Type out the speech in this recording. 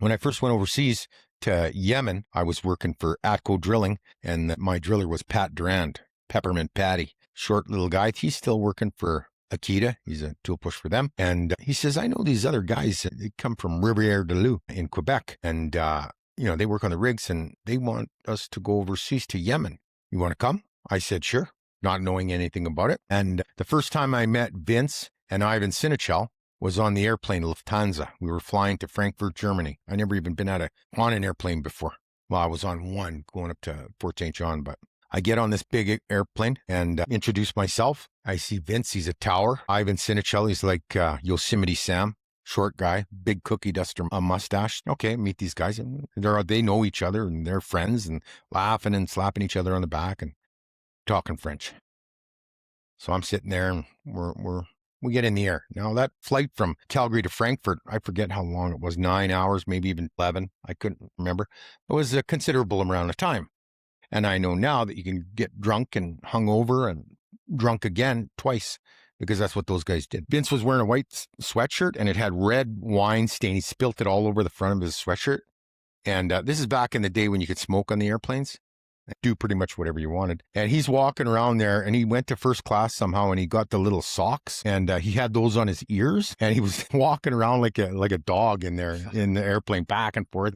When I first went overseas to Yemen, I was working for Atco Drilling, and my driller was Pat Durand, Peppermint Patty, short little guy. He's still working for Akita. He's a tool push for them. And he says, I know these other guys, they come from Rivière-du-Loup in Quebec, and they work on the rigs, and they want us to go overseas to Yemen. You want to come? I said, sure, not knowing anything about it. And the first time I met Vince and Ivan Sinichel was on the airplane Lufthansa. We were flying to Frankfurt, Germany. I never even been on an airplane before. Well, I was on one going up to Fort St. John, but I get on this big airplane and introduce myself. I see Vince, he's a tower. Ivan Sinichel, he's like Yosemite Sam, short guy, big cookie duster, a mustache. Okay, meet these guys. And they know each other and they're friends and laughing and slapping each other on the back and talking French. So I'm sitting there and we get in the air. Now that flight from Calgary to Frankfurt, I forget how long it was, 9 hours, maybe even 11. I couldn't remember. It was a considerable amount of time. And I know now that you can get drunk and hungover and drunk again twice, because that's what those guys did. Vince was wearing a white sweatshirt and it had red wine stain. He spilt it all over the front of his sweatshirt. And this is back in the day when you could smoke on the airplanes. Do pretty much whatever you wanted. And he's walking around there and he went to first class somehow and he got the little socks and he had those on his ears and he was walking around like a dog in there in the airplane back and forth.